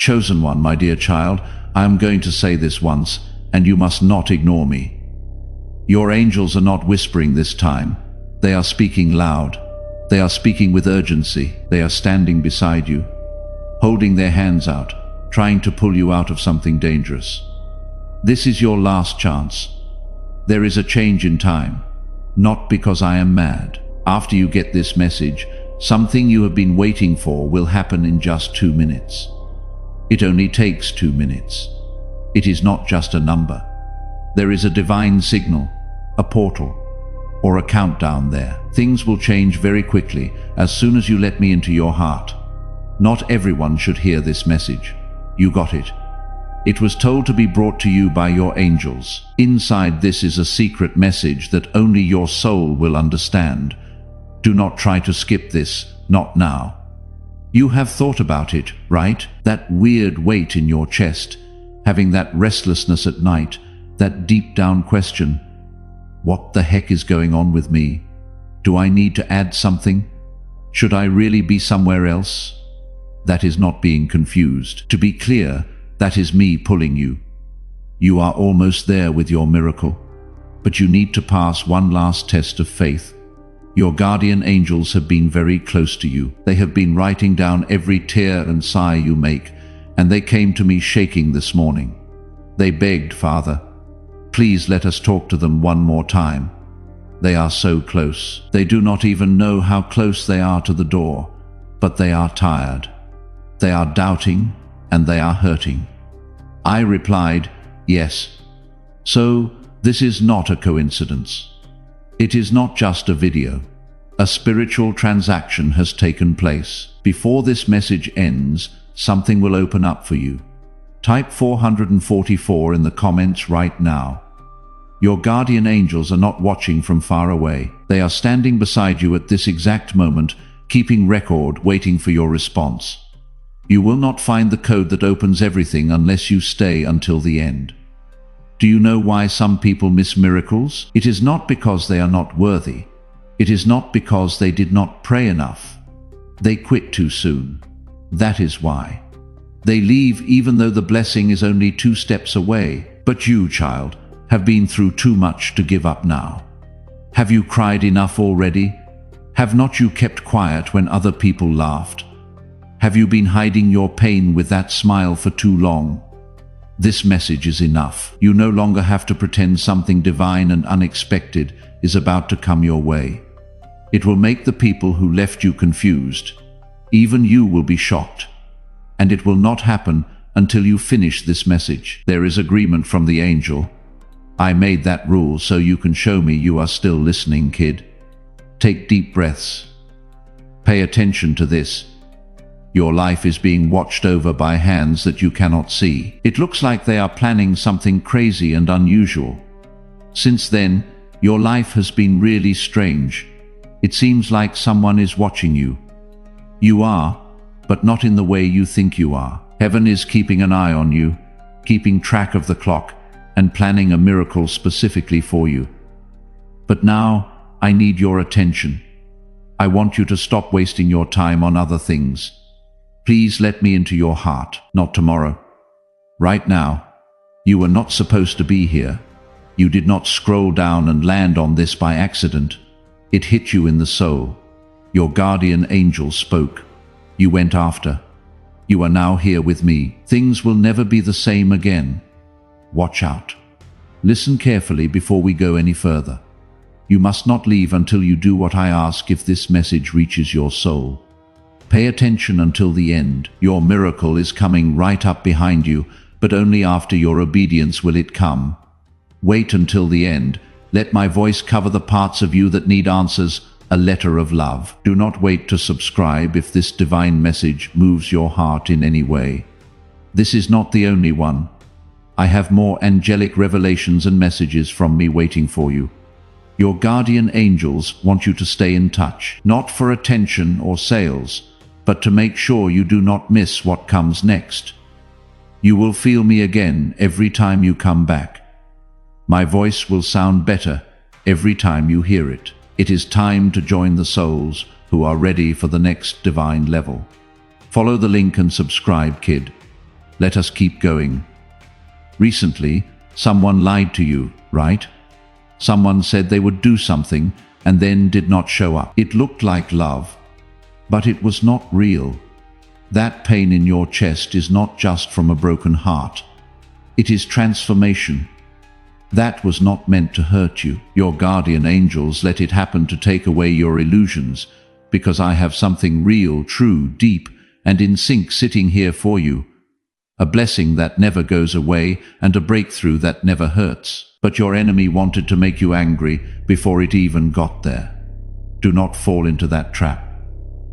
Chosen one, my dear child, I am going to say this once, and you must not ignore me. Your angels are not whispering this time. They are speaking loud. They are speaking with urgency. They are standing beside you, holding their hands out, trying to pull you out of something dangerous. This is your last chance. There is a change in time, not because I am mad. After you get this message, something you have been waiting for will happen in just 2 minutes. It only takes 2 minutes. It is not just a number. There is a divine signal, a portal, or a countdown there. Things will change very quickly as soon as you let me into your heart. Not everyone should hear this message. You got it. It was told to be brought to you by your angels. Inside this is a secret message that only your soul will understand. Do not try to skip this, not now. You have thought about it, right? That weird weight in your chest, having that restlessness at night, that deep down question, what the heck is going on with me? Do I need to add something? Should I really be somewhere else? That is not being confused. To be clear, that is me pulling you. You are almost there with your miracle, but you need to pass one last test of faith. Your guardian angels have been very close to you. They have been writing down every tear and sigh you make, and they came to me shaking this morning. They begged, Father, please let us talk to them one more time. They are so close. They do not even know how close they are to the door, but they are tired. They are doubting, and they are hurting. I replied, yes. So, this is not a coincidence. It is not just a video. A spiritual transaction has taken place. Before this message ends, something will open up for you. Type 444 in the comments right now. Your guardian angels are not watching from far away. They are standing beside you at this exact moment, keeping record, waiting for your response. You will not find the code that opens everything unless you stay until the end. Do you know why some people miss miracles? It is not because they are not worthy. It is not because they did not pray enough. They quit too soon. That is why. They leave even though the blessing is only 2 steps away. But you, child, have been through too much to give up now. Have you cried enough already? Have not you kept quiet when other people laughed? Have you been hiding your pain with that smile for too long? This message is enough. You no longer have to pretend something divine and unexpected is about to come your way. It will make the people who left you confused. Even you will be shocked. And it will not happen until you finish this message. There is agreement from the angel. I made that rule so you can show me you are still listening, kid. Take deep breaths. Pay attention to this. Your life is being watched over by hands that you cannot see. It looks like they are planning something crazy and unusual. Since then, your life has been really strange. It seems like someone is watching you. You are, but not in the way you think you are. Heaven is keeping an eye on you, keeping track of the clock, and planning a miracle specifically for you. But now, I need your attention. I want you to stop wasting your time on other things. Please let me into your heart, not tomorrow. Right now. You were not supposed to be here. You did not scroll down and land on this by accident. It hit you in the soul. Your guardian angel spoke. You went after. You are now here with me. Things will never be the same again. Watch out. Listen carefully before we go any further. You must not leave until you do what I ask if this message reaches your soul. Pay attention until the end. Your miracle is coming right up behind you, but only after your obedience will it come. Wait until the end. Let my voice cover the parts of you that need answers, a letter of love. Do not wait to subscribe if this divine message moves your heart in any way. This is not the only one. I have more angelic revelations and messages from me waiting for you. Your guardian angels want you to stay in touch, not for attention or sales, but to make sure you do not miss what comes next. You will feel me again every time you come back. My voice will sound better every time you hear it. It is time to join the souls who are ready for the next divine level. Follow the link and subscribe, kid. Let us keep going. Recently, someone lied to you, right? Someone said they would do something and then did not show up. It looked like love, but it was not real. That pain in your chest is not just from a broken heart. It is transformation. That was not meant to hurt you. Your guardian angels let it happen to take away your illusions, because I have something real, true, deep, and in sync sitting here for you. A blessing that never goes away and a breakthrough that never hurts. But your enemy wanted to make you angry before it even got there. Do not fall into that trap.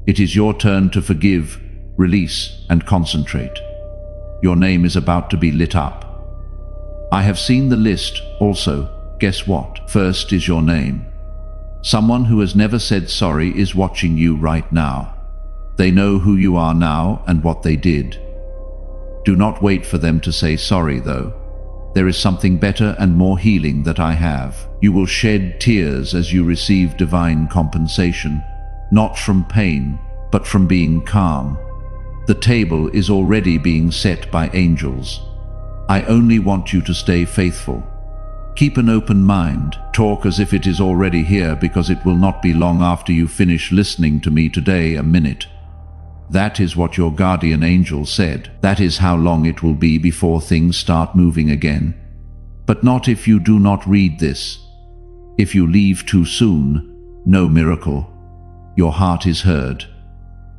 It is your turn to forgive, release, and concentrate. Your name is about to be lit up. I have seen the list also. Guess what? First is your name. Someone who has never said sorry is watching you right now. They know who you are now and what they did. Do not wait for them to say sorry, though. There is something better and more healing that I have. You will shed tears as you receive divine compensation, not from pain, but from being calm. The table is already being set by angels. I only want you to stay faithful. Keep an open mind. Talk as if it is already here, because it will not be long after you finish listening to me today, a minute. That is what your guardian angel said. That is how long it will be before things start moving again. But not if you do not read this. If you leave too soon, no miracle. Your heart is heard.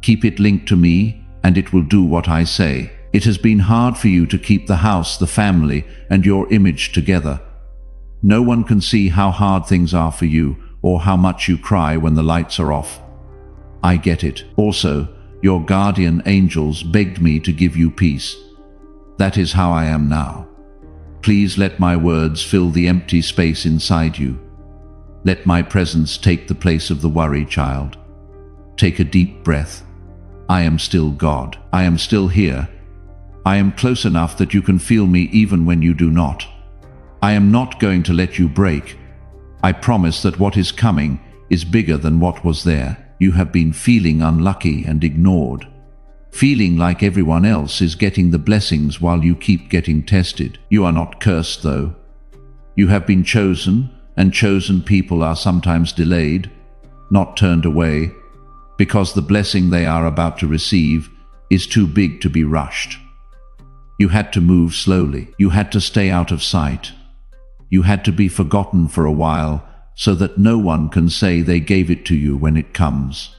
Keep it linked to me, and it will do what I say. It has been hard for you to keep the house, the family, and your image together. No one can see how hard things are for you, or how much you cry when the lights are off. I get it. Also, your guardian angels begged me to give you peace. That is how I am now. Please let my words fill the empty space inside you. Let my presence take the place of the worry, child. Take a deep breath. I am still God. I am still here. I am close enough that you can feel me even when you do not. I am not going to let you break. I promise that what is coming is bigger than what was there. You have been feeling unlucky and ignored. Feeling like everyone else is getting the blessings while you keep getting tested. You are not cursed, though. You have been chosen, and chosen people are sometimes delayed, not turned away, because the blessing they are about to receive is too big to be rushed. You had to move slowly. You had to stay out of sight. You had to be forgotten for a while, so that no one can say they gave it to you when it comes.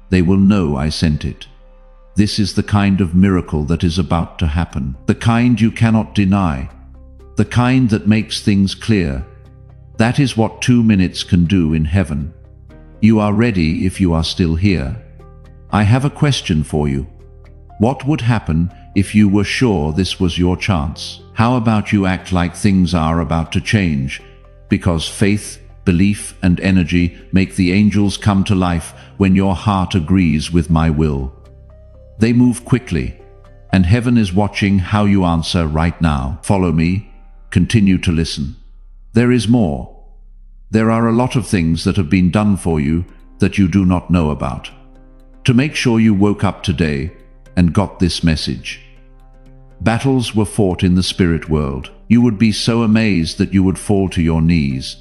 They will know I sent it. This is the kind of miracle that is about to happen. The kind you cannot deny. The kind that makes things clear. That is what 2 minutes can do in heaven. You are ready if you are still here. I have a question for you. What would happen if you were sure this was your chance? How about you act like things are about to change? Because faith, belief, and energy make the angels come to life when your heart agrees with my will. They move quickly, and heaven is watching how you answer right now. Follow me. Continue to listen. There is more. There are a lot of things that have been done for you that you do not know about. To make sure you woke up today and got this message. Battles were fought in the spirit world. You would be so amazed that you would fall to your knees.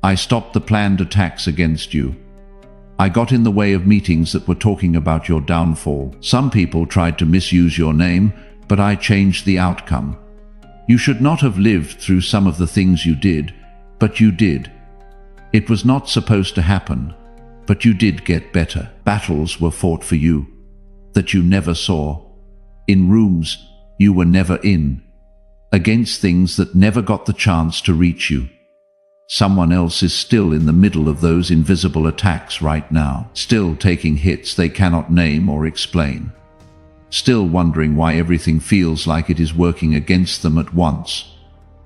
I stopped the planned attacks against you. I got in the way of meetings that were talking about your downfall. Some people tried to misuse your name, but I changed the outcome. You should not have lived through some of the things you did, but you did. It was not supposed to happen, but you did get better. Battles were fought for you, that you never saw. In rooms you were never in. Against things that never got the chance to reach you. Someone else is still in the middle of those invisible attacks right now, still taking hits they cannot name or explain, still wondering why everything feels like it is working against them at once.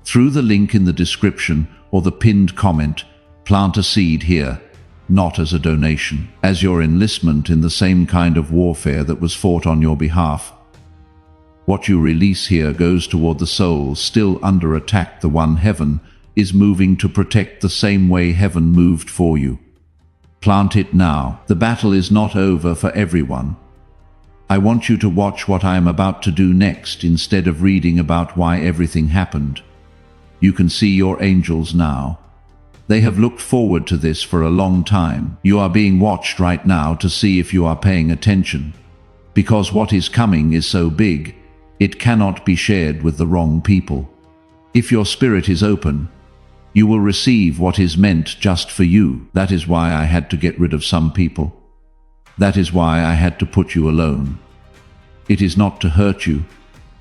Through the link in the description or the pinned comment, plant a seed here, not as a donation, as your enlistment in the same kind of warfare that was fought on your behalf. What you release here goes toward the soul still under attack, the one heaven is moving to protect the same way heaven moved for you. Plant it now. The battle is not over for everyone, I want you to watch what I am about to do next instead of reading about why everything happened. You can see your angels now. They have looked forward to this for a long time. You are being watched right now to see if you are paying attention. Because what is coming is so big, it cannot be shared with the wrong people. If your spirit is open, you will receive what is meant just for you. That is why I had to get rid of some people. That is why I had to put you alone. It is not to hurt you,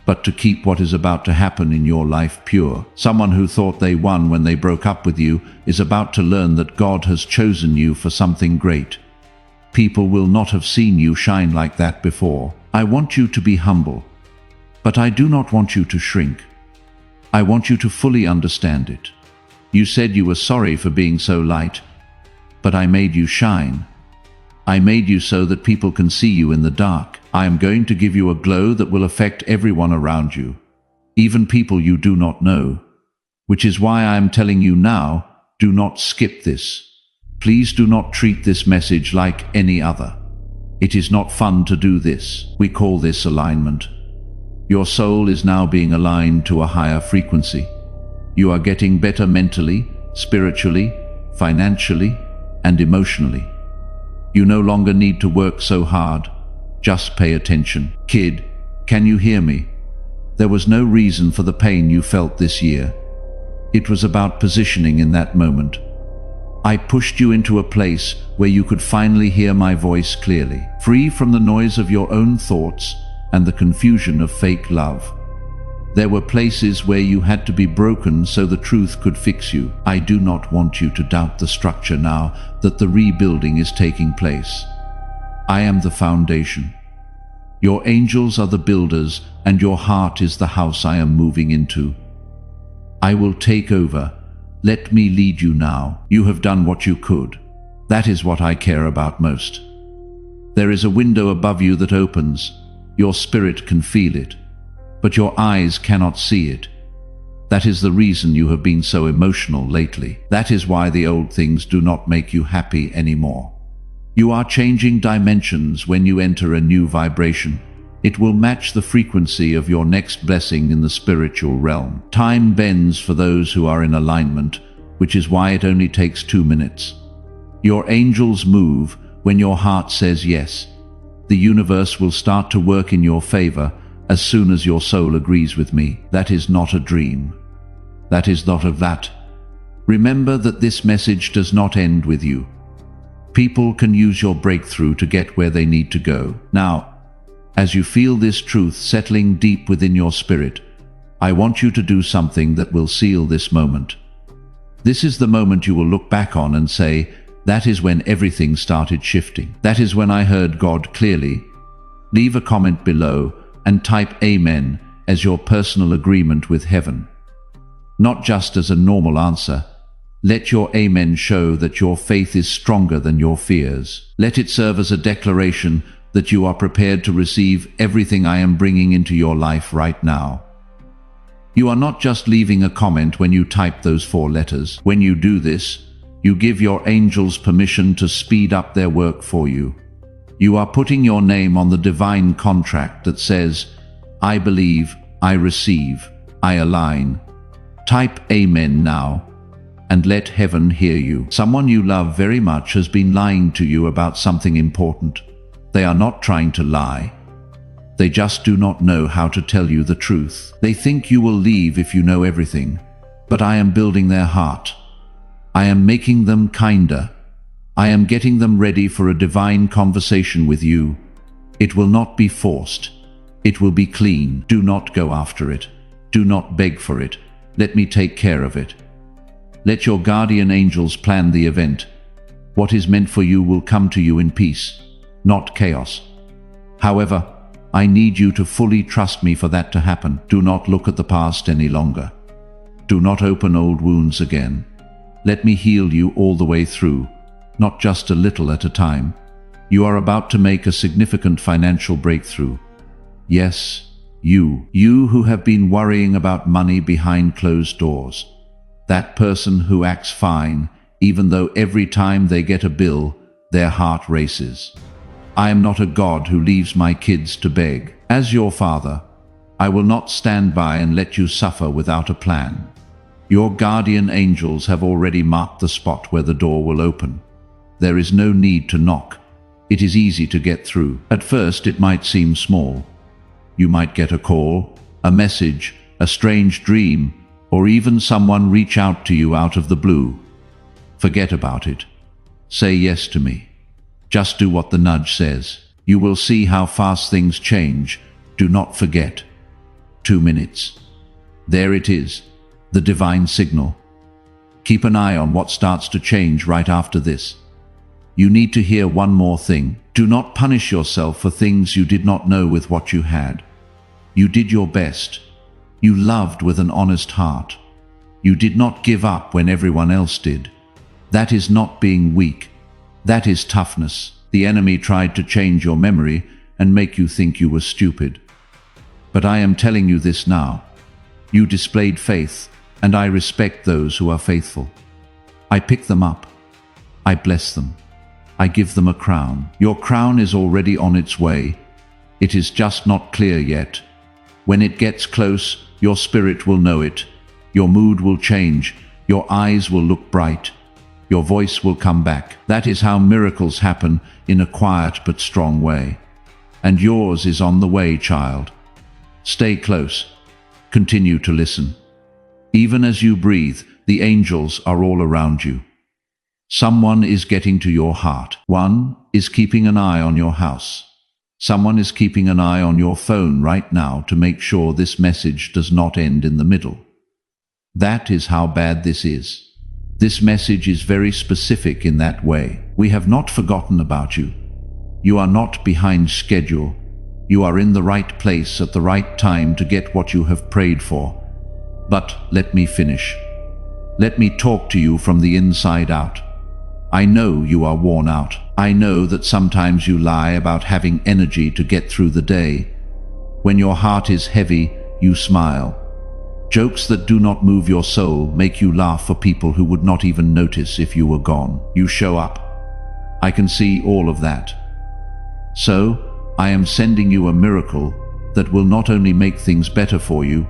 but to keep what is about to happen in your life pure. Someone who thought they won when they broke up with you is about to learn that God has chosen you for something great. People will not have seen you shine like that before. I want you to be humble, but I do not want you to shrink. I want you to fully understand it. You said you were sorry for being so light, but I made you shine. I made you so that people can see you in the dark. I am going to give you a glow that will affect everyone around you, even people you do not know. Which is why I am telling you now, do not skip this. Please do not treat this message like any other. It is not fun to do this. We call this alignment. Your soul is now being aligned to a higher frequency. You are getting better mentally, spiritually, financially, and emotionally. You no longer need to work so hard. Just pay attention. Kid, can you hear me? There was no reason for the pain you felt this year. It was about positioning in that moment. I pushed you into a place where you could finally hear my voice clearly, free from the noise of your own thoughts and the confusion of fake love. There were places where you had to be broken so the truth could fix you. I do not want you to doubt the structure now that the rebuilding is taking place. I am the foundation. Your angels are the builders, and your heart is the house I am moving into. I will take over. Let me lead you now. You have done what you could. That is what I care about most. There is a window above you that opens. Your spirit can feel it, but your eyes cannot see it. That is the reason you have been so emotional lately. That is why the old things do not make you happy anymore. You are changing dimensions when you enter a new vibration. It will match the frequency of your next blessing in the spiritual realm. Time bends for those who are in alignment, which is why it only takes 2 minutes. Your angels move when your heart says yes. The universe will start to work in your favor as soon as your soul agrees with me. That is not a dream. That is not of that. Remember that this message does not end with you. People can use your breakthrough to get where they need to go. Now, as you feel this truth settling deep within your spirit, I want you to do something that will seal this moment. This is the moment you will look back on and say, that is when everything started shifting. That is when I heard God clearly. Leave a comment below and type Amen as your personal agreement with heaven. Not just as a normal answer. Let your Amen show that your faith is stronger than your fears. Let it serve as a declaration that you are prepared to receive everything I am bringing into your life right now. You are not just leaving a comment when you type those 4 letters. When you do this, you give your angels permission to speed up their work for you. You are putting your name on the divine contract that says, I believe, I receive, I align. Type Amen now, and let heaven hear you. Someone you love very much has been lying to you about something important. They are not trying to lie. They just do not know how to tell you the truth. They think you will leave if you know everything, but I am building their heart. I am making them kinder. I am getting them ready for a divine conversation with you. It will not be forced. It will be clean. Do not go after it. Do not beg for it. Let me take care of it. Let your guardian angels plan the event. What is meant for you will come to you in peace, not chaos. However, I need you to fully trust me for that to happen. Do not look at the past any longer. Do not open old wounds again. Let me heal you all the way through, not just a little at a time. You are about to make a significant financial breakthrough. Yes, you who have been worrying about money behind closed doors. That person who acts fine, even though every time they get a bill, their heart races. I am not a God who leaves my kids to beg. As your father, I will not stand by and let you suffer without a plan. Your guardian angels have already marked the spot where the door will open. There is no need to knock. It is easy to get through. At first it might seem small. You might get a call, a message, a strange dream, or even someone reach out to you out of the blue. Forget about it. Say yes to me. Just do what the nudge says. You will see how fast things change. Do not forget. 2 minutes. There it is, the divine signal. Keep an eye on what starts to change right after this. You need to hear one more thing. Do not punish yourself for things you did not know with what you had. You did your best. You loved with an honest heart. You did not give up when everyone else did. That is not being weak. That is toughness. The enemy tried to change your memory and make you think you were stupid. But I am telling you this now. You displayed faith, and I respect those who are faithful. I pick them up. I bless them. I give them a crown. Your crown is already on its way. It is just not clear yet. When it gets close, your spirit will know it. Your mood will change. Your eyes will look bright. Your voice will come back. That is how miracles happen in a quiet but strong way. And yours is on the way, child. Stay close. Continue to listen. Even as you breathe, the angels are all around you. Someone is getting to your heart. One is keeping an eye on your house. Someone is keeping an eye on your phone right now to make sure this message does not end in the middle. That is how bad this is. This message is very specific in that way. We have not forgotten about you. You are not behind schedule. You are in the right place at the right time to get what you have prayed for. But let me finish. Let me talk to you from the inside out. I know you are worn out. I know that sometimes you lie about having energy to get through the day. When your heart is heavy, you smile. Jokes that do not move your soul make you laugh for people who would not even notice if you were gone. You show up. I can see all of that. So, I am sending you a miracle that will not only make things better for you,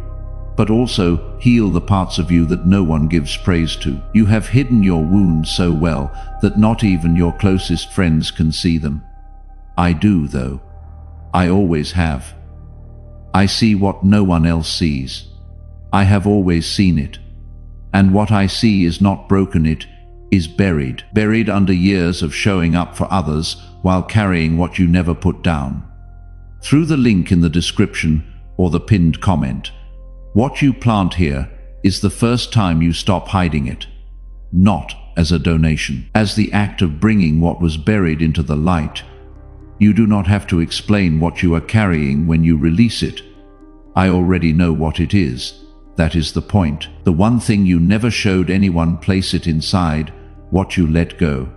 but also heal the parts of you that no one gives praise to. You have hidden your wounds so well that not even your closest friends can see them. I do, though. I always have. I see what no one else sees. I have always seen it. And what I see is not broken, it is buried. Buried under years of showing up for others while carrying what you never put down. Through the link in the description or the pinned comment, what you plant here is the first time you stop hiding it. Not as a donation, as the act of bringing what was buried into the light. You do not have to explain what you are carrying when you release it. I already know what it is. That is the point. The one thing you never showed anyone, place it inside what you let go.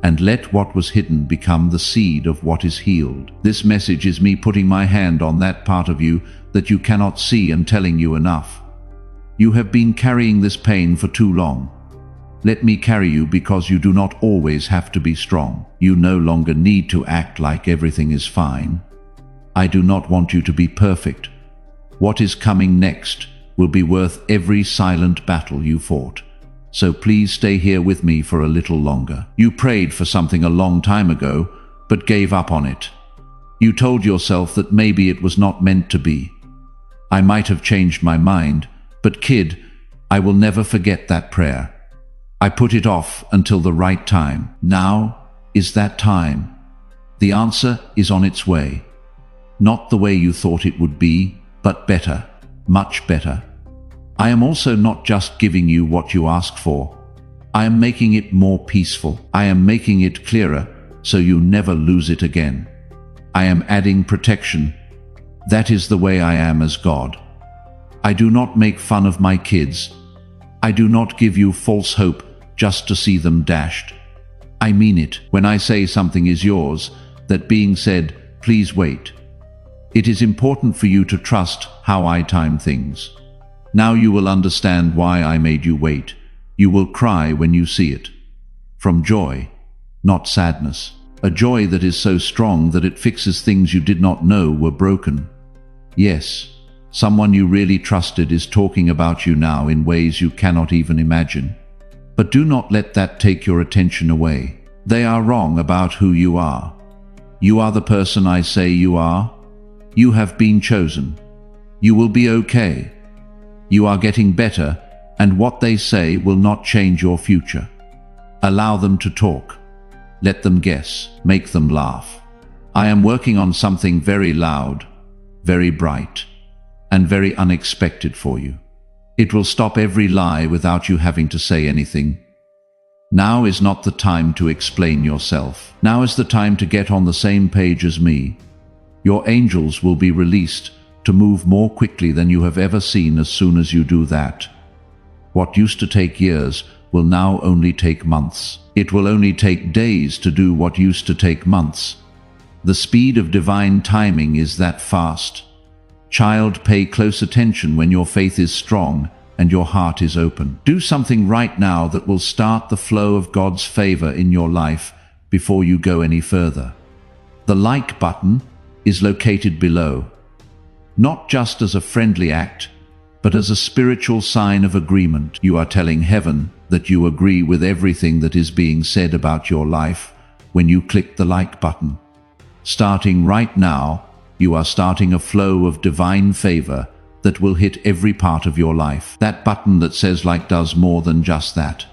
And let what was hidden become the seed of what is healed. This message is me putting my hand on that part of you that you cannot see and telling you enough. You have been carrying this pain for too long. Let me carry you because you do not always have to be strong. You no longer need to act like everything is fine. I do not want you to be perfect. What is coming next will be worth every silent battle you fought. So please stay here with me for a little longer. You prayed for something a long time ago, but gave up on it. You told yourself that maybe it was not meant to be. I might have changed my mind, but kid, I will never forget that prayer. I put it off until the right time. Now is that time. The answer is on its way. Not the way you thought it would be, but better, much better. I am also not just giving you what you asked for. I am making it more peaceful. I am making it clearer so you never lose it again. I am adding protection. That is the way I am as God. I do not make fun of my kids. I do not give you false hope just to see them dashed. I mean it when I say something is yours, that being said, please wait. It is important for you to trust how I time things. Now you will understand why I made you wait. You will cry when you see it. From joy, not sadness. A joy that is so strong that it fixes things you did not know were broken. Yes, someone you really trusted is talking about you now in ways you cannot even imagine. But do not let that take your attention away. They are wrong about who you are. You are the person I say you are. You have been chosen. You will be okay. You are getting better, and what they say will not change your future. Allow them to talk. Let them guess. Make them laugh. I am working on something very loud, very bright, and very unexpected for you. It will stop every lie without you having to say anything. Now is not the time to explain yourself. Now is the time to get on the same page as me. Your angels will be released to move more quickly than you have ever seen as soon as you do that. What used to take years will now only take months. It will only take days to do what used to take months. The speed of divine timing is that fast. Child, pay close attention when your faith is strong and your heart is open. Do something right now that will start the flow of God's favor in your life before you go any further. The like button is located below, not just as a friendly act, but as a spiritual sign of agreement. You are telling heaven that you agree with everything that is being said about your life when you click the like button. Starting right now, you are starting a flow of divine favor that will hit every part of your life. That button that says like does more than just that.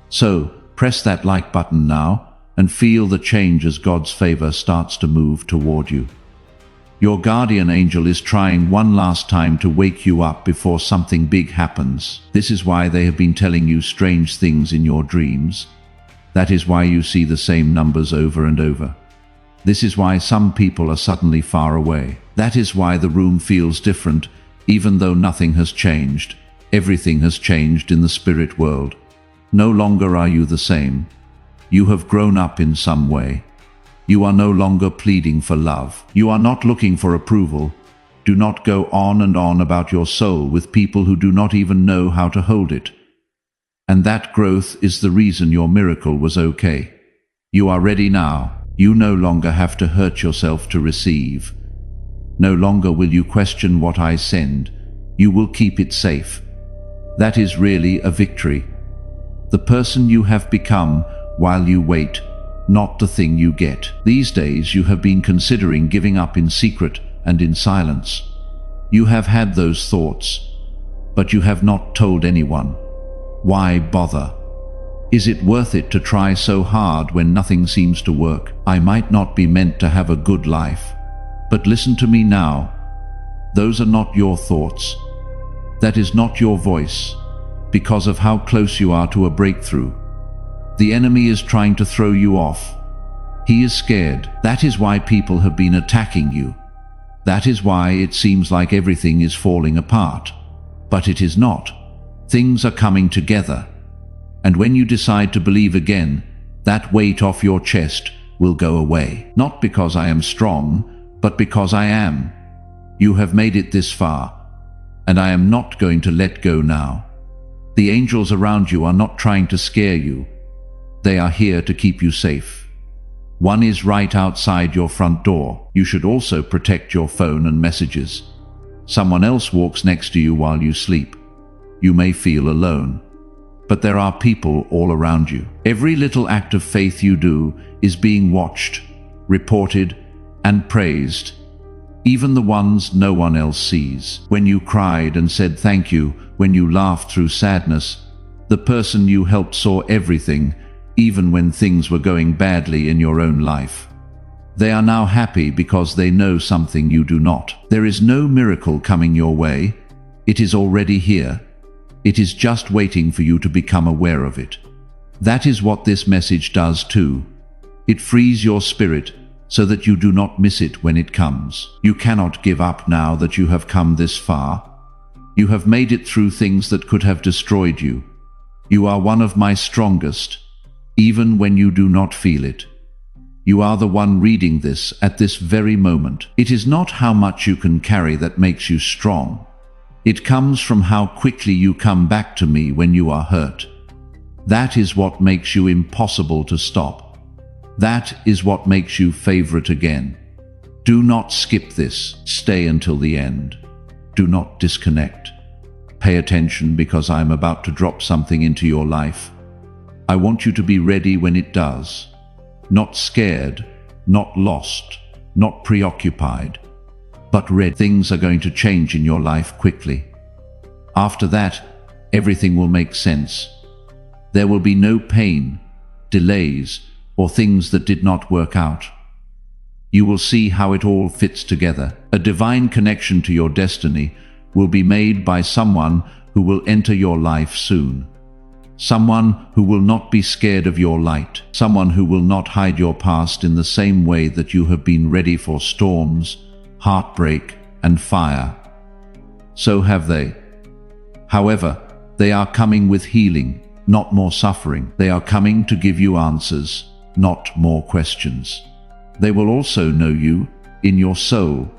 So, press that like button now and feel the change as God's favor starts to move toward you. Your guardian angel is trying one last time to wake you up before something big happens. This is why they have been telling you strange things in your dreams. That is why you see the same numbers over and over. This is why some people are suddenly far away. That is why the room feels different, even though nothing has changed. Everything has changed in the spirit world. No longer are you the same. You have grown up in some way. You are no longer pleading for love. You are not looking for approval. Do not go on and on about your soul with people who do not even know how to hold it. And that growth is the reason your miracle was okay. You are ready now. You no longer have to hurt yourself to receive. No longer will you question what I send. You will keep it safe. That is really a victory. The person you have become while you wait, not the thing you get. These days you have been considering giving up in secret and in silence. You have had those thoughts, but you have not told anyone. Why bother? Is it worth it to try so hard when nothing seems to work? I might not be meant to have a good life, but listen to me now. Those are not your thoughts. That is not your voice, because of how close you are to a breakthrough. The enemy is trying to throw you off. He is scared. That is why people have been attacking you. That is why it seems like everything is falling apart. But it is not. Things are coming together. And when you decide to believe again, that weight off your chest will go away. Not because I am strong, but because I am. You have made it this far, and I am not going to let go now. The angels around you are not trying to scare you. They are here to keep you safe. One is right outside your front door. You should also protect your phone and messages. Someone else walks next to you while you sleep. You may feel alone, but there are people all around you. Every little act of faith you do is being watched, reported, and praised, even the ones no one else sees. When you cried and said thank you, when you laughed through sadness, the person you helped saw everything, even when things were going badly in your own life. They are now happy because they know something you do not. There is no miracle coming your way. It is already here. It is just waiting for you to become aware of it. That is what this message does too. It frees your spirit so that you do not miss it when it comes. You cannot give up now that you have come this far. You have made it through things that could have destroyed you. You are one of my strongest, even when you do not feel it. You are the one reading this at this very moment. It is not how much you can carry that makes you strong. It comes from how quickly you come back to me when you are hurt. That is what makes you impossible to stop. That is what makes you favorite again. Do not skip this. Stay until the end. Do not disconnect. Pay attention because I'm about to drop something into your life. I want you to be ready when it does. Not scared, not lost, not preoccupied, but ready. Things are going to change in your life quickly. After that, everything will make sense. There will be no pain, delays, or things that did not work out. You will see how it all fits together. A divine connection to your destiny will be made by someone who will enter your life soon. Someone who will not be scared of your light. Someone who will not hide your past in the same way that you have been ready for storms, heartbreak, and fire. So have they. However, they are coming with healing, not more suffering. They are coming to give you answers, not more questions. They will also know you in your soul,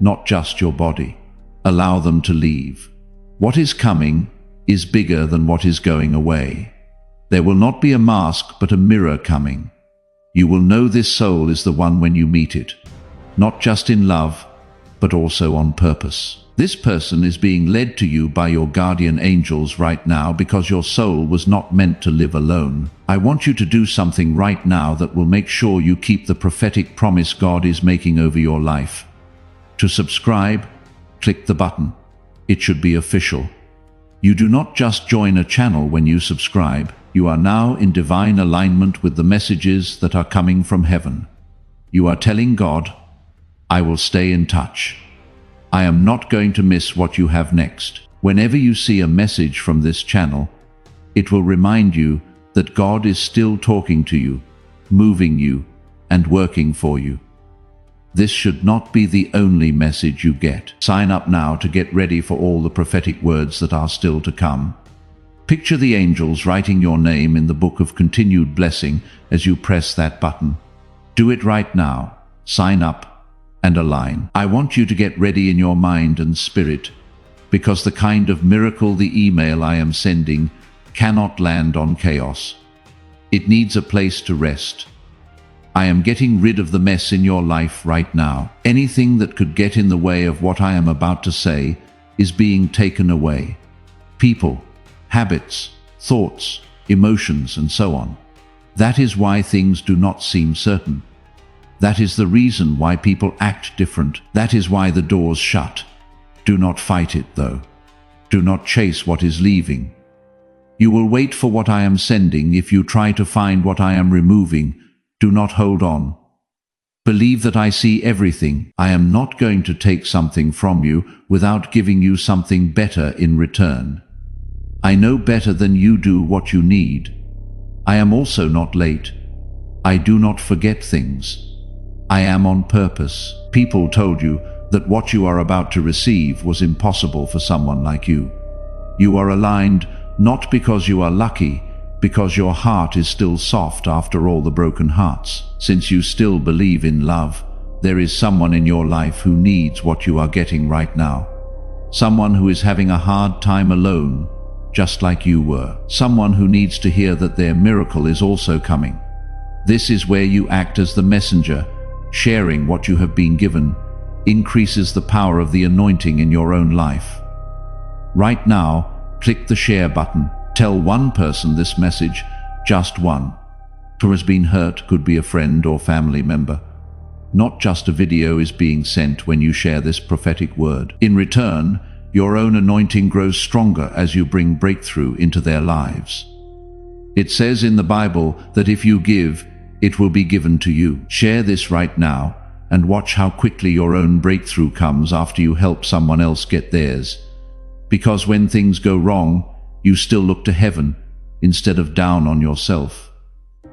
not just your body. Allow them to leave. What is coming is bigger than what is going away. There will not be a mask but a mirror coming. You will know this soul is the one when you meet it, not just in love, but also on purpose. This person is being led to you by your guardian angels right now because your soul was not meant to live alone. I want you to do something right now that will make sure you keep the prophetic promise God is making over your life. To subscribe, click the button. It should be official. You do not just join a channel when you subscribe. You are now in divine alignment with the messages that are coming from heaven. You are telling God, I will stay in touch. I am not going to miss what you have next. Whenever you see a message from this channel, it will remind you that God is still talking to you, moving you, and working for you. This should not be the only message you get. Sign up now to get ready for all the prophetic words that are still to come. Picture the angels writing your name in the book of continued blessing as you press that button. Do it right now. Sign up and align. I want you to get ready in your mind and spirit, because the kind of miracle the email I am sending cannot land on chaos. It needs a place to rest. I am getting rid of the mess in your life right now. Anything that could get in the way of what I am about to say is being taken away. People, habits, thoughts, emotions, and so on. That is why things do not seem certain. That is the reason why people act different. That is why the doors shut. Do not fight it, though. Do not chase what is leaving. You will wait for what I am sending if you try to find what I am removing. Do not hold on. Believe that I see everything. I am not going to take something from you without giving you something better in return. I know better than you do what you need. I am also not late. I do not forget things. I am on purpose. People told you that what you are about to receive was impossible for someone like you. You are aligned not because you are lucky, because your heart is still soft after all the broken hearts. Since you still believe in love, there is someone in your life who needs what you are getting right now. Someone who is having a hard time alone, just like you were. Someone who needs to hear that their miracle is also coming. This is where you act as the messenger. Sharing what you have been given increases the power of the anointing in your own life. Right now, click the share button. Tell one person this message, just one, who has been hurt. Could be a friend or family member. Not just a video is being sent when you share this prophetic word. In return, your own anointing grows stronger as you bring breakthrough into their lives. It says in the Bible that if you give, it will be given to you. Share this right now and watch how quickly your own breakthrough comes after you help someone else get theirs. Because when things go wrong, you still look to heaven instead of down on yourself.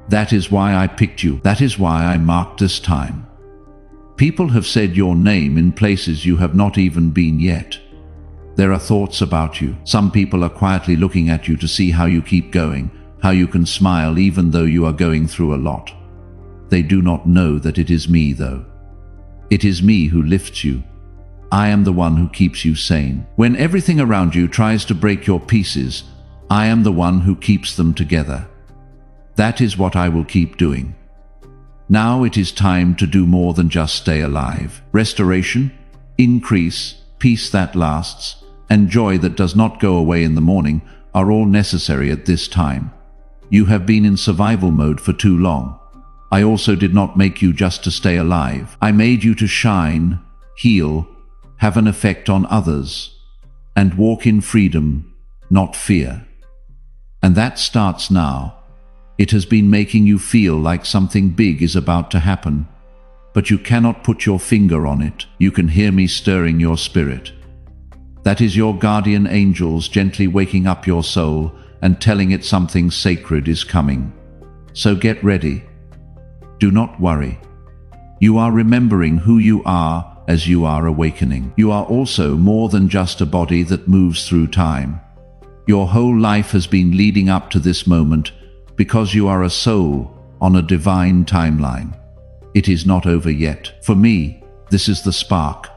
That is why I picked you. That is why I marked this time. People have said your name in places you have not even been yet. There are thoughts about you. Some people are quietly looking at you to see how you keep going, how you can smile even though you are going through a lot. They do not know that it is me, though. It is me who lifts you. I am the one who keeps you sane. When everything around you tries to break your pieces, I am the one who keeps them together. That is what I will keep doing. Now it is time to do more than just stay alive. Restoration, increase, peace that lasts, and joy that does not go away in the morning are all necessary at this time. You have been in survival mode for too long. I also did not make you just to stay alive. I made you to shine, heal, have an effect on others, and walk in freedom, not fear. And that starts now. It has been making you feel like something big is about to happen, but you cannot put your finger on it. You can hear me stirring your spirit. That is your guardian angels gently waking up your soul and telling it something sacred is coming. So get ready. Do not worry. You are remembering who you are as you are awakening. You are also more than just a body that moves through time. Your whole life has been leading up to this moment because you are a soul on a divine timeline. It is not over yet. For me, this is the spark,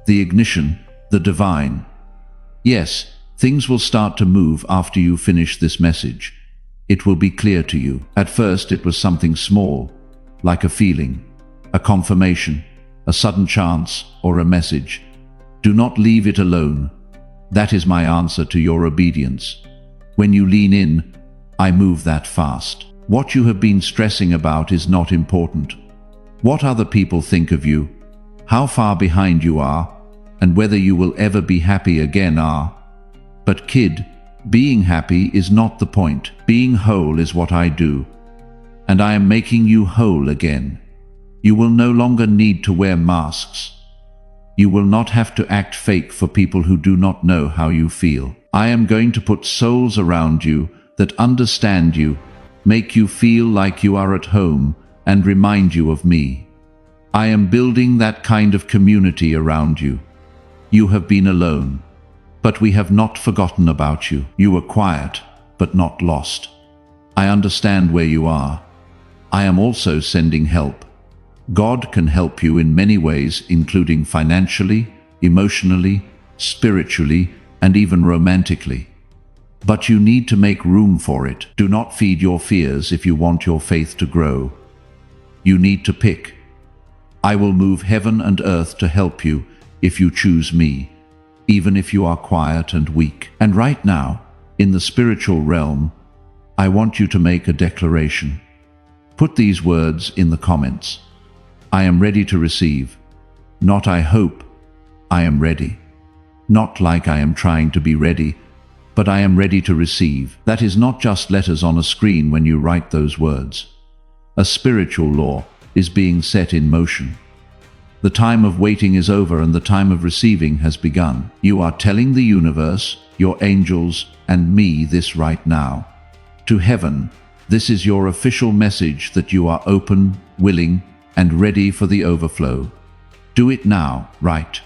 the ignition, the divine. Yes, things will start to move after you finish this message. It will be clear to you. At first it was something small, like a feeling, a confirmation, a sudden chance, or a message. Do not leave it alone. That is my answer to your obedience. When you lean in, I move that fast. What you have been stressing about is not important. What other people think of you, how far behind you are, and whether you will ever be happy again are. But kid, being happy is not the point. Being whole is what I do. And I am making you whole again. You will no longer need to wear masks. You will not have to act fake for people who do not know how you feel. I am going to put souls around you that understand you, make you feel like you are at home, and remind you of me. I am building that kind of community around you. You have been alone, but we have not forgotten about you. You were quiet, but not lost. I understand where you are. I am also sending help. God can help you in many ways, including financially, emotionally, spiritually, and even romantically. But you need to make room for it. Do not feed your fears if you want your faith to grow. You need to pick. I will move heaven and earth to help you if you choose me, even if you are quiet and weak. And right now, in the spiritual realm, I want you to make a declaration. Put these words in the comments. I am ready to receive. Not I hope, I am ready. Not like I am trying to be ready, but I am ready to receive. That is not just letters on a screen when you write those words. A spiritual law is being set in motion. The time of waiting is over and the time of receiving has begun. You are telling the universe, your angels, and me this right now. To heaven, this is your official message that you are open, willing, and ready for the overflow. Do it now, right?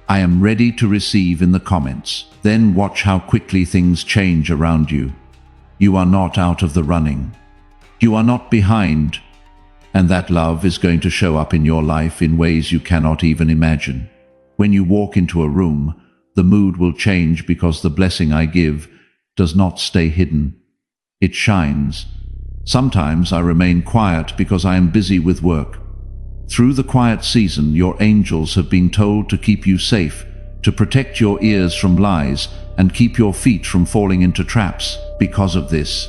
I am ready to receive in the comments. Then watch how quickly things change around you. You are not out of the running. You are not behind. And that love is going to show up in your life in ways you cannot even imagine. When you walk into a room, the mood will change because the blessing I give does not stay hidden. It shines. Sometimes I remain quiet because I am busy with work. Through the quiet season, your angels have been told to keep you safe, to protect your ears from lies, and keep your feet from falling into traps. Because of this,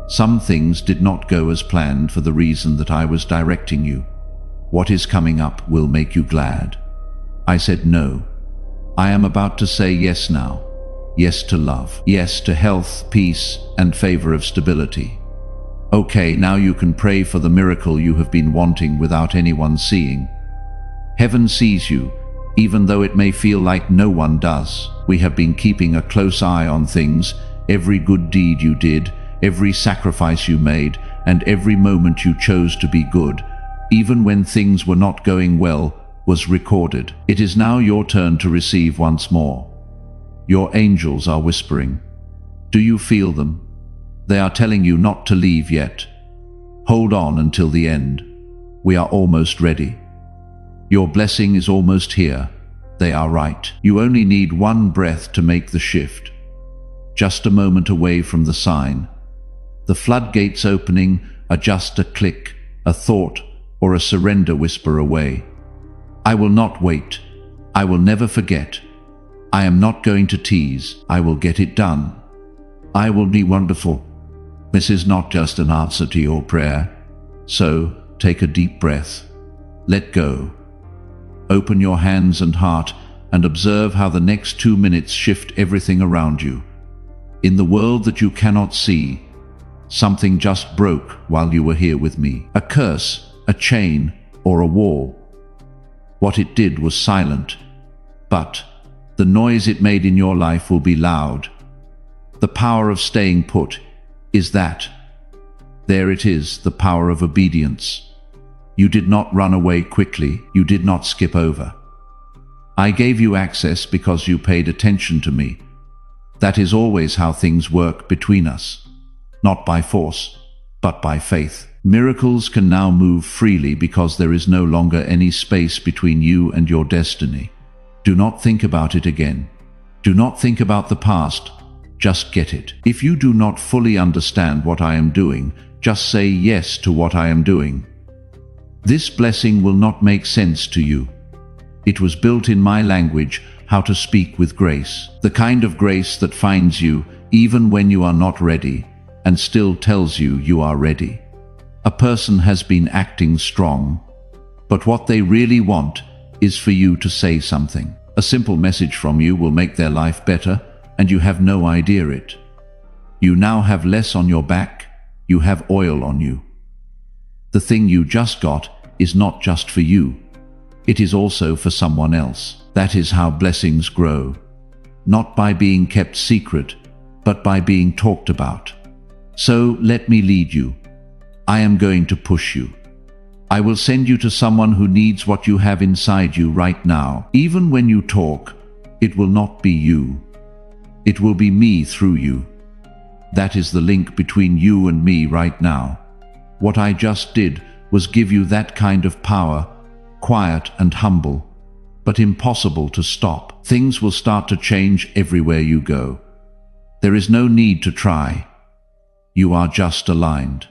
some things did not go as planned for the reason that I was directing you. What is coming up will make you glad. I said no. I am about to say yes now. Yes to love. Yes to health, peace, and favor of stability. Okay, now you can pray for the miracle you have been wanting without anyone seeing. Heaven sees you, even though it may feel like no one does. We have been keeping a close eye on things, every good deed you did, every sacrifice you made, and every moment you chose to be good, even when things were not going well, was recorded. It is now your turn to receive once more. Your angels are whispering. Do you feel them? They are telling you not to leave yet. Hold on until the end. We are almost ready. Your blessing is almost here. They are right. You only need one breath to make the shift. Just a moment away from the sign. The floodgates opening are just a click, a thought, or a surrender whisper away. I will not wait. I will never forget. I am not going to tease. I will get it done. I will be wonderful. This is not just an answer to your prayer. So, take a deep breath. Let go. Open your hands and heart and observe how the next 2 minutes shift everything around you. In the world that you cannot see, something just broke while you were here with me. A curse, a chain, or a wall. What it did was silent, but the noise it made in your life will be loud. The power of staying put is that. There it is, the power of obedience. You did not run away quickly. You did not skip over. I gave you access because you paid attention to me. That is always how things work between us. Not by force, but by faith. Miracles can now move freely because there is no longer any space between you and your destiny. Do not think about it again. Do not think about the past. Just get it. If you do not fully understand what I am doing, just say yes to what I am doing. This blessing will not make sense to you. It was built in my language, how to speak with grace. The kind of grace that finds you even when you are not ready and still tells you you are ready. A person has been acting strong, but what they really want is for you to say something. A simple message from you will make their life better, and you have no idea it. You now have less on your back, you have oil on you. The thing you just got is not just for you. It is also for someone else. That is how blessings grow. Not by being kept secret, but by being talked about. So let me lead you. I am going to push you. I will send you to someone who needs what you have inside you right now. Even when you talk, it will not be you. It will be me through you. That is the link between you and me right now. What I just did was give you that kind of power, quiet and humble, but impossible to stop. Things will start to change everywhere you go. There is no need to try. You are just aligned.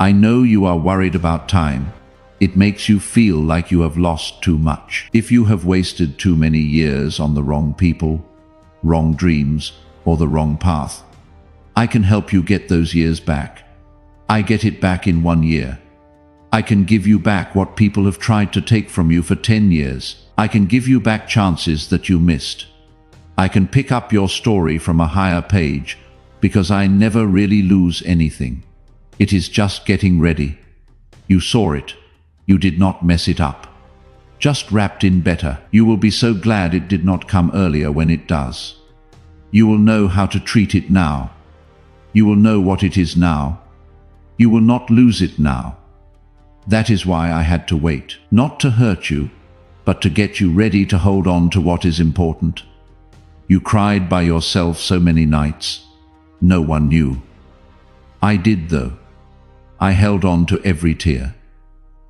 I know you are worried about time. It makes you feel like you have lost too much. If you have wasted too many years on the wrong people, wrong dreams, or the wrong path, I can help you get those years back. I get it back in 1 year. I can give you back what people have tried to take from you for 10 years. I can give you back chances that you missed. I can pick up your story from a higher page because I never really lose anything. It is just getting ready. You saw it. You did not mess it up. Just wrapped in better. You will be so glad it did not come earlier when it does. You will know how to treat it now. You will know what it is now. You will not lose it now. That is why I had to wait. Not to hurt you, but to get you ready to hold on to what is important. You cried by yourself so many nights. No one knew. I did though. I held on to every tear.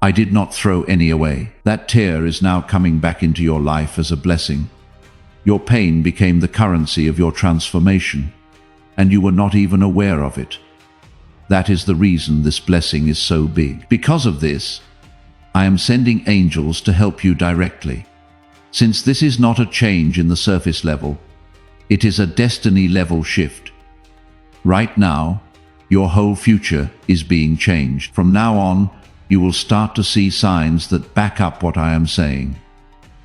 I did not throw any away. That tear is now coming back into your life as a blessing. Your pain became the currency of your transformation, and you were not even aware of it. That is the reason this blessing is so big. Because of this, I am sending angels to help you directly. Since this is not a change in the surface level, it is a destiny level shift. Right now, your whole future is being changed. From now on, you will start to see signs that back up what I am saying.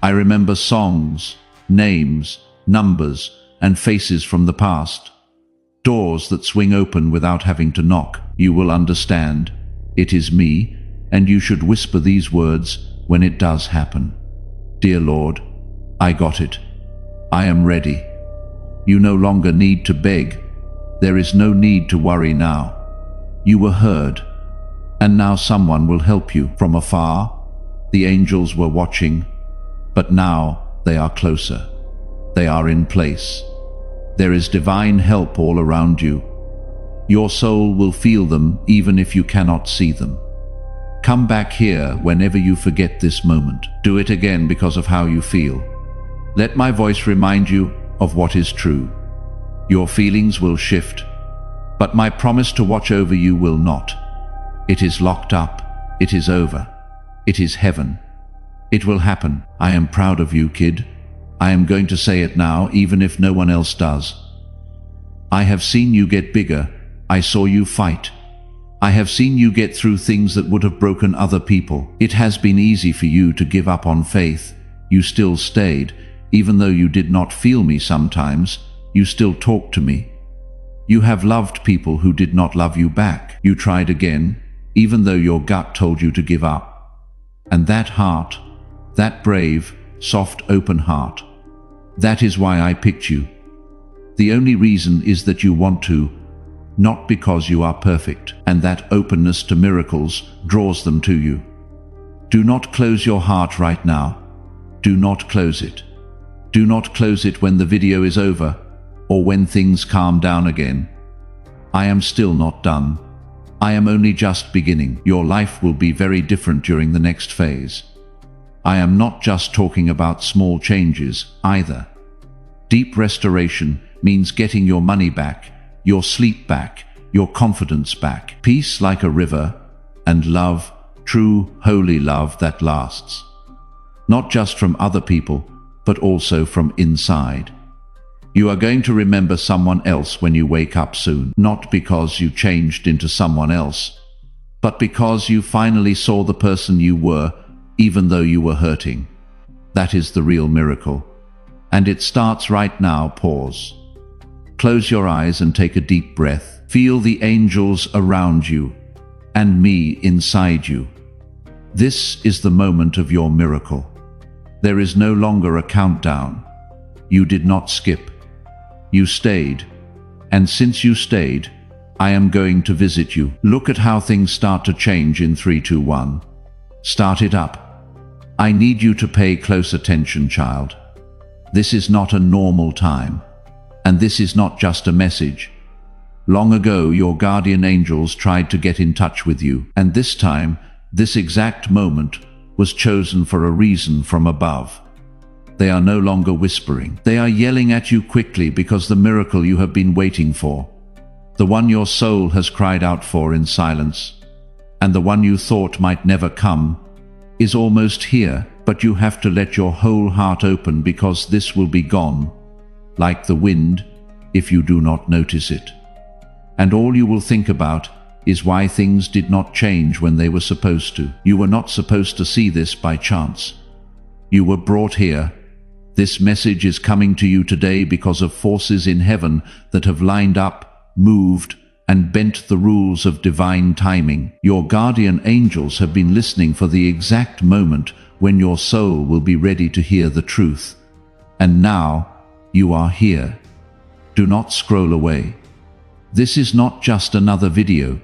I remember songs, names, numbers, and faces from the past. Doors that swing open without having to knock. You will understand. It is me, and you should whisper these words when it does happen. Dear Lord, I got it. I am ready. You no longer need to beg. There is no need to worry now. You were heard, and now someone will help you. From afar, the angels were watching, but now they are closer. They are in place. There is divine help all around you. Your soul will feel them even if you cannot see them. Come back here whenever you forget this moment. Do it again because of how you feel. Let my voice remind you of what is true. Your feelings will shift, but my promise to watch over you will not. It is locked up. It is over. It is heaven. It will happen. I am proud of you, kid. I am going to say it now, even if no one else does. I have seen you get bigger. I saw you fight. I have seen you get through things that would have broken other people. It has been easy for you to give up on faith. You still stayed. Even though you did not feel me sometimes, you still talked to me. You have loved people who did not love you back. You tried again, even though your gut told you to give up. And that heart, that brave, soft, open heart, that is why I picked you. The only reason is that you want to, not because you are perfect, and that openness to miracles draws them to you. Do not close your heart right now. Do not close it. Do not close it when the video is over, or when things calm down again. I am still not done. I am only just beginning. Your life will be very different during the next phase. I am not just talking about small changes, either. Deep restoration means getting your money back, your sleep back, your confidence back, peace like a river, and love, true, holy love that lasts. Not just from other people, but also from inside. You are going to remember someone else when you wake up soon, not because you changed into someone else, but because you finally saw the person you were, even though you were hurting. That is the real miracle. And it starts right now. Pause. Close your eyes and take a deep breath. Feel the angels around you and me inside you. This is the moment of your miracle. There is no longer a countdown. You did not skip. You stayed. And since you stayed, I am going to visit you. Look at how things start to change in 3, 2, 1. Start it up. I need you to pay close attention, child. This is not a normal time. And this is not just a message. Long ago, your guardian angels tried to get in touch with you. And this time, this exact moment, was chosen for a reason from above. They are no longer whispering. They are yelling at you quickly because the miracle you have been waiting for, the one your soul has cried out for in silence, and the one you thought might never come, is almost here, but you have to let your whole heart open because this will be gone, like the wind, if you do not notice it. And all you will think about is why things did not change when they were supposed to. You were not supposed to see this by chance. You were brought here. This message is coming to you today because of forces in heaven that have lined up, moved, and bent the rules of divine timing. Your guardian angels have been listening for the exact moment when your soul will be ready to hear the truth. And now, you are here. Do not scroll away. This is not just another video.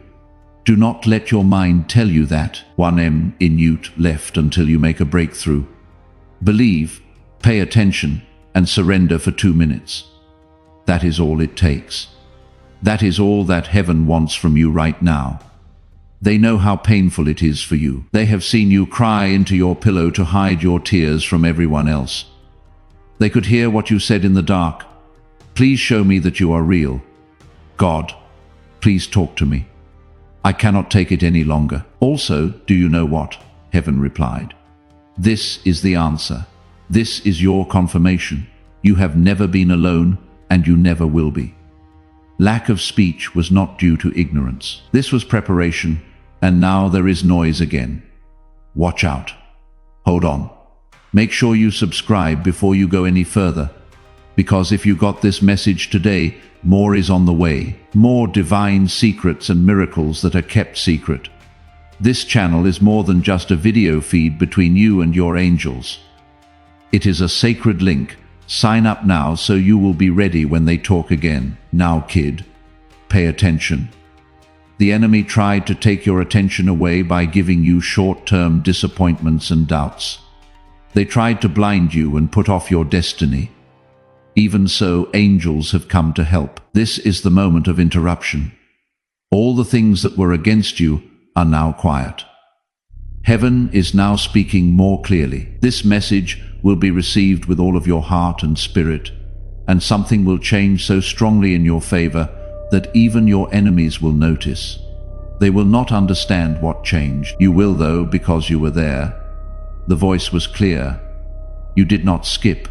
Do not let your mind tell you that 1M in left until you make a breakthrough. Believe, pay attention, and surrender for 2 minutes. That is all it takes. That is all that heaven wants from you right now. They know how painful it is for you. They have seen you cry into your pillow to hide your tears from everyone else. They could hear what you said in the dark. Please show me that you are real. God, please talk to me. I cannot take it any longer. Also, do you know what? Heaven replied. This is the answer. This is your confirmation. You have never been alone, and you never will be. Lack of speech was not due to ignorance. This was preparation, and now there is noise again. Watch out. Hold on. Make sure you subscribe before you go any further, because if you got this message today, more is on the way. More divine secrets and miracles that are kept secret. This channel is more than just a video feed between you and your angels. It is a sacred link. Sign up now so you will be ready when they talk again. Now, kid, pay attention. The enemy tried to take your attention away by giving you short-term disappointments and doubts. They tried to blind you and put off your destiny. Even so, angels have come to help. This is the moment of interruption. All the things that were against you are now quiet. Heaven is now speaking more clearly. This message will be received with all of your heart and spirit, and something will change so strongly in your favor that even your enemies will notice. They will not understand what changed. You will, though, because you were there. The voice was clear. You did not skip.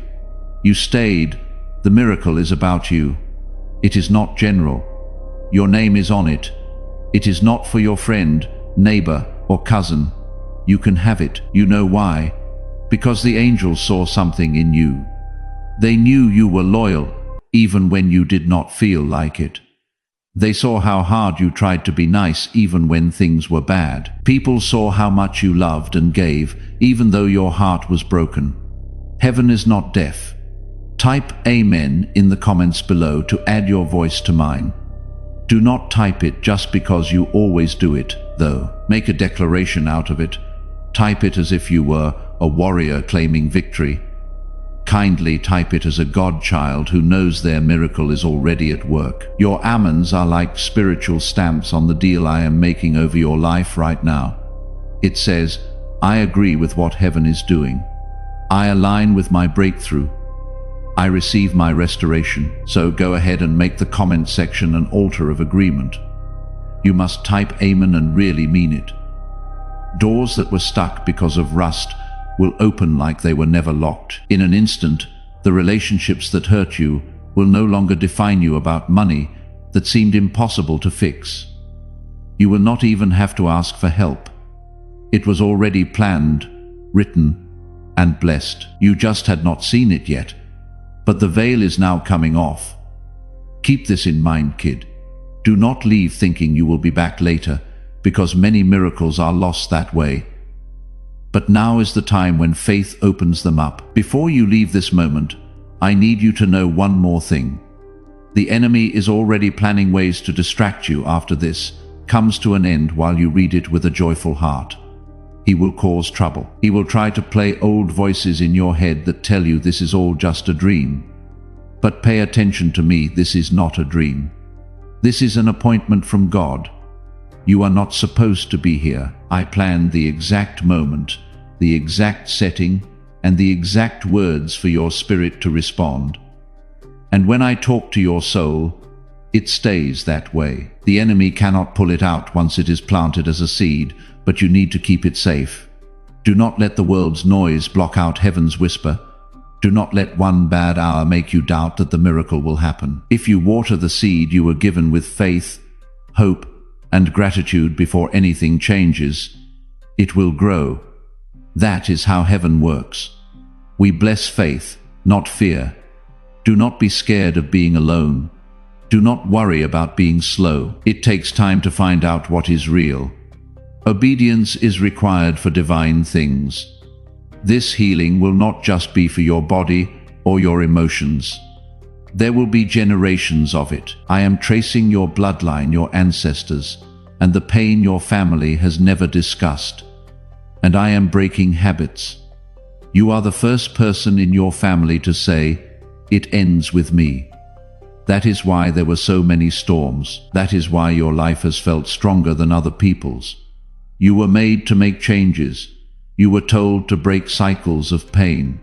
You stayed. The miracle is about you. It is not general. Your name is on it. It is not for your friend, neighbor, or cousin. You can have it. You know why? Because the angels saw something in you. They knew you were loyal, even when you did not feel like it. They saw how hard you tried to be nice even when things were bad. People saw how much you loved and gave, even though your heart was broken. Heaven is not deaf. Type Amen in the comments below to add your voice to mine. Do not type it just because you always do it, though. Make a declaration out of it. Type it as if you were a warrior claiming victory. Kindly type it as a God-child who knows their miracle is already at work. Your amens are like spiritual stamps on the deal I am making over your life right now. It says, I agree with what heaven is doing. I align with my breakthrough. I receive my restoration. So go ahead and make the comment section an altar of agreement. You must type Amen and really mean it. Doors that were stuck because of rust will open like they were never locked. In an instant, the relationships that hurt you will no longer define you about money that seemed impossible to fix. You will not even have to ask for help. It was already planned, written, and blessed. You just had not seen it yet, but the veil is now coming off. Keep this in mind, kid. Do not leave thinking you will be back later, because many miracles are lost that way. But now is the time when faith opens them up. Before you leave this moment, I need you to know one more thing. The enemy is already planning ways to distract you after this comes to an end while you read it with a joyful heart. He will cause trouble. He will try to play old voices in your head that tell you this is all just a dream. But pay attention to me, this is not a dream. This is an appointment from God. You are not supposed to be here. I planned the exact moment, the exact setting, and the exact words for your spirit to respond. And when I talk to your soul, it stays that way. The enemy cannot pull it out once it is planted as a seed, but you need to keep it safe. Do not let the world's noise block out heaven's whisper. Do not let one bad hour make you doubt that the miracle will happen. If you water the seed you were given with faith, hope, and gratitude before anything changes, it will grow. That is how heaven works. We bless faith, not fear. Do not be scared of being alone. Do not worry about being slow. It takes time to find out what is real. Obedience is required for divine things. This healing will not just be for your body or your emotions. There will be generations of it. I am tracing your bloodline, your ancestors, and the pain your family has never discussed. And I am breaking habits. You are the first person in your family to say, "It ends with me." That is why there were so many storms. That is why your life has felt stronger than other people's. You were made to make changes. You were told to break cycles of pain.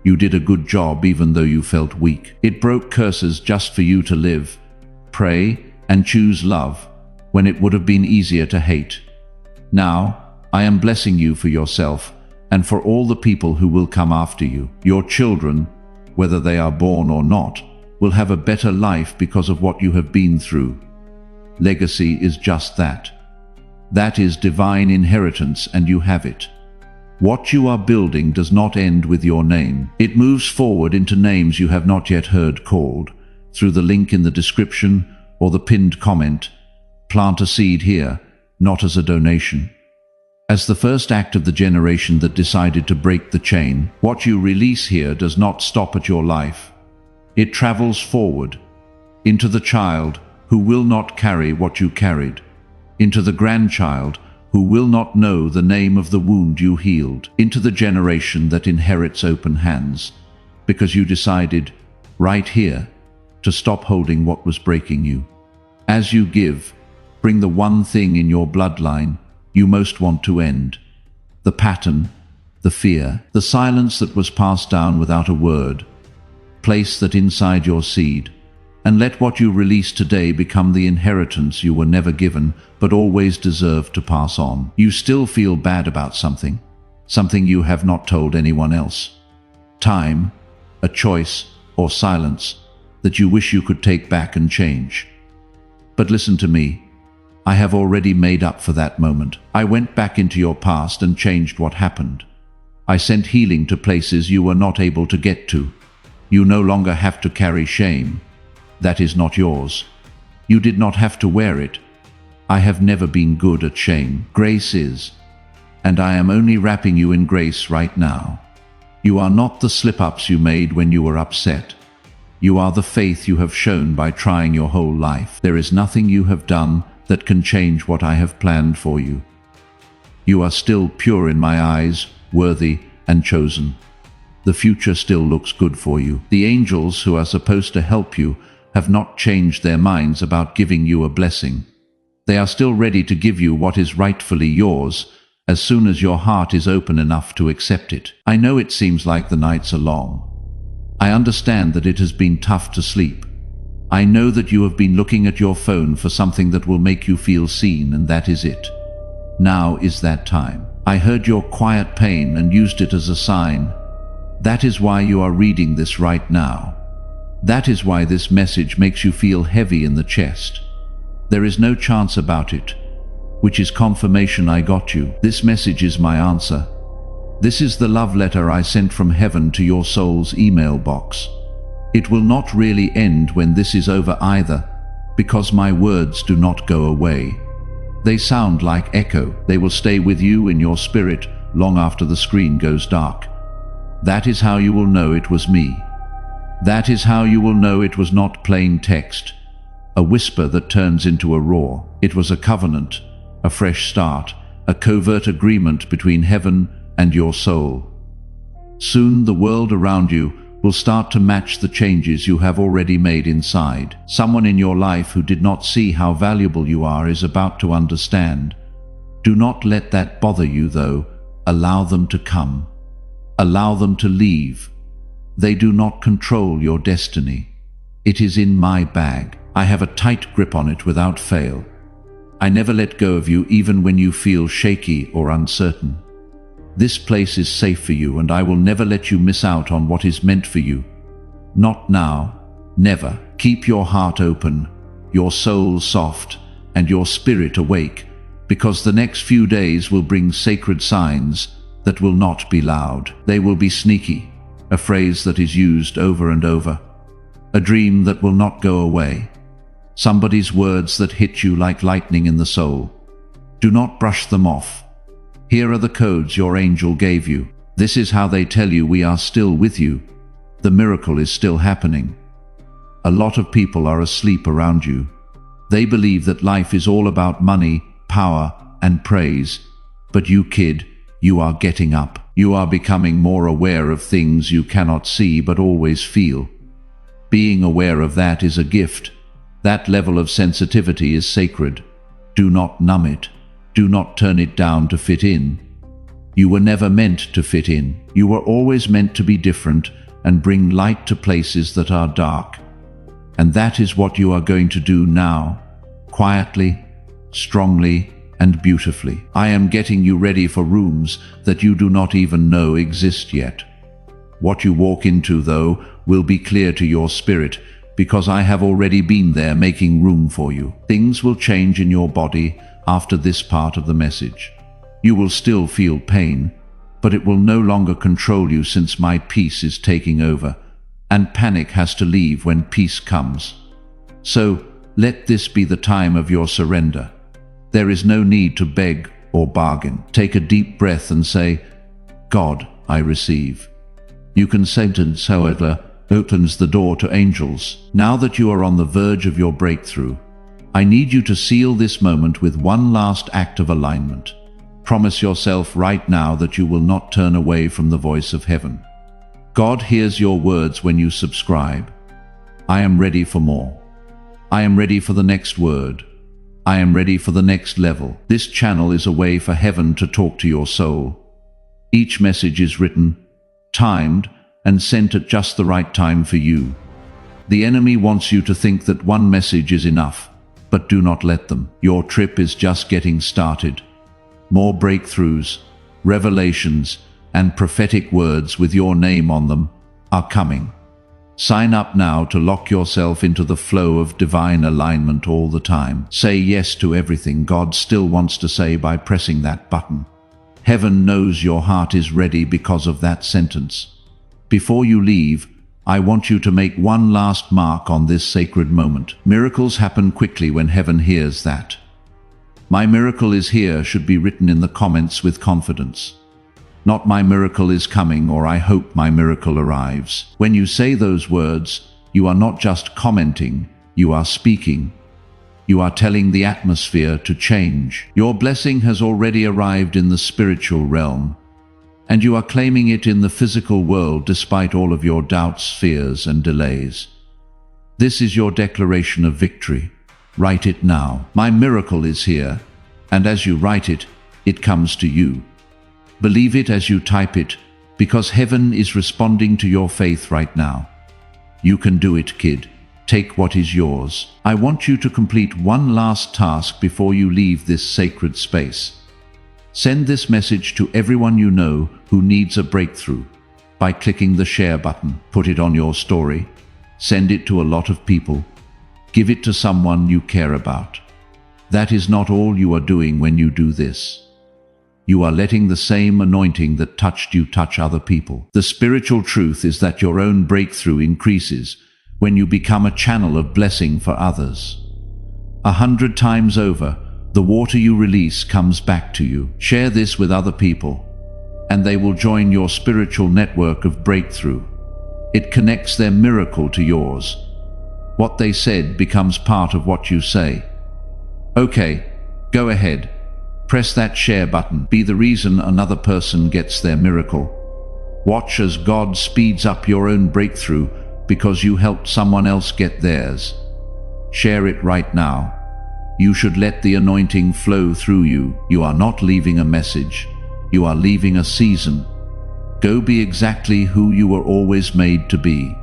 You did a good job even though you felt weak. It broke curses just for you to live, pray, and choose love when it would have been easier to hate. Now, I am blessing you for yourself and for all the people who will come after you. Your children, whether they are born or not, will have a better life because of what you have been through. Legacy is just that. That is divine inheritance, and you have it. What you are building does not end with your name. It moves forward into names you have not yet heard called. Through the link in the description or the pinned comment, plant a seed here, not as a donation. As the first act of the generation that decided to break the chain, what you release here does not stop at your life. It travels forward, into the child who will not carry what you carried, into the grandchild who will not know the name of the wound you healed, into the generation that inherits open hands, because you decided, right here, to stop holding what was breaking you. As you give, bring the one thing in your bloodline you most want to end. The pattern, the fear, the silence that was passed down without a word. Place that inside your seed. And let what you release today become the inheritance you were never given, but always deserve to pass on. You still feel bad about something you have not told anyone else. Time, a choice, or silence that you wish you could take back and change. But listen to me. I have already made up for that moment. I went back into your past and changed what happened. I sent healing to places you were not able to get to. You no longer have to carry shame. That is not yours. You did not have to wear it. I have never been good at shame. Grace is. And I am only wrapping you in grace right now. You are not the slip-ups you made when you were upset. You are the faith you have shown by trying your whole life. There is nothing you have done that can change what I have planned for you. You are still pure in my eyes, worthy and chosen. The future still looks good for you. The angels who are supposed to help you have not changed their minds about giving you a blessing. They are still ready to give you what is rightfully yours, as soon as your heart is open enough to accept it. I know it seems like the nights are long. I understand that it has been tough to sleep. I know that you have been looking at your phone for something that will make you feel seen, and that is it. Now is that time. I heard your quiet pain and used it as a sign. That is why you are reading this right now. That is why this message makes you feel heavy in the chest. There is no chance about it, which is confirmation I got you. This message is my answer. This is the love letter I sent from heaven to your soul's email box. It will not really end when this is over either, because my words do not go away. They sound like echo. They will stay with you in your spirit long after the screen goes dark. That is how you will know it was me. That is how you will know it was not plain text, a whisper that turns into a roar. It was a covenant, a fresh start, a covert agreement between heaven and your soul. Soon the world around you will start to match the changes you have already made inside. Someone in your life who did not see how valuable you are is about to understand. Do not let that bother you, though. Allow them to come. Allow them to leave. They do not control your destiny. It is in my bag. I have a tight grip on it without fail. I never let go of you even when you feel shaky or uncertain. This place is safe for you, and I will never let you miss out on what is meant for you. Not now, never. Keep your heart open, your soul soft, and your spirit awake, because the next few days will bring sacred signs that will not be loud. They will be sneaky, a phrase that is used over and over, a dream that will not go away, somebody's words that hit you like lightning in the soul. Do not brush them off. Here are the codes your angel gave you. This is how they tell you we are still with you. The miracle is still happening. A lot of people are asleep around you. They believe that life is all about money, power, and praise. But you, kid, you are getting up. You are becoming more aware of things you cannot see but always feel. Being aware of that is a gift. That level of sensitivity is sacred. Do not numb it. Do not turn it down to fit in. You were never meant to fit in. You were always meant to be different and bring light to places that are dark. And that is what you are going to do now, quietly, strongly, and beautifully. I am getting you ready for rooms that you do not even know exist yet. What you walk into, though, will be clear to your spirit, because I have already been there making room for you. Things will change in your body after this part of the message. You will still feel pain, but it will no longer control you since my peace is taking over, and panic has to leave when peace comes. So, let this be the time of your surrender. There is no need to beg or bargain. Take a deep breath and say, God, I receive. You can sentence, however, opens the door to angels. Now that you are on the verge of your breakthrough, I need you to seal this moment with one last act of alignment. Promise yourself right now that you will not turn away from the voice of heaven. God hears your words when you subscribe. I am ready for more. I am ready for the next word. I am ready for the next level. This channel is a way for heaven to talk to your soul. Each message is written, timed, and sent at just the right time for you. The enemy wants you to think that one message is enough, but do not let them. Your trip is just getting started. More breakthroughs, revelations, and prophetic words with your name on them are coming. Sign up now to lock yourself into the flow of divine alignment all the time. Say yes to everything God still wants to say by pressing that button. Heaven knows your heart is ready because of that sentence. Before you leave, I want you to make one last mark on this sacred moment. Miracles happen quickly when heaven hears that. My miracle is here should be written in the comments with confidence. Not my miracle is coming, or I hope my miracle arrives. When you say those words, you are not just commenting, you are speaking. You are telling the atmosphere to change. Your blessing has already arrived in the spiritual realm, and you are claiming it in the physical world despite all of your doubts, fears, and delays. This is your declaration of victory. Write it now. My miracle is here, and as you write it, it comes to you. Believe it as you type it, because heaven is responding to your faith right now. You can do it, kid. Take what is yours. I want you to complete one last task before you leave this sacred space. Send this message to everyone you know who needs a breakthrough by clicking the share button. Put it on your story. Send it to a lot of people. Give it to someone you care about. That is not all you are doing when you do this. You are letting the same anointing that touched you touch other people. The spiritual truth is that your own breakthrough increases when you become a channel of blessing for others. 100 times over, the water you release comes back to you. Share this with other people, and they will join your spiritual network of breakthrough. It connects their miracle to yours. What they said becomes part of what you say. Okay, go ahead. Press that share button. Be the reason another person gets their miracle. Watch as God speeds up your own breakthrough because you helped someone else get theirs. Share it right now. You should let the anointing flow through you. You are not leaving a message. You are leaving a season. Go be exactly who you were always made to be.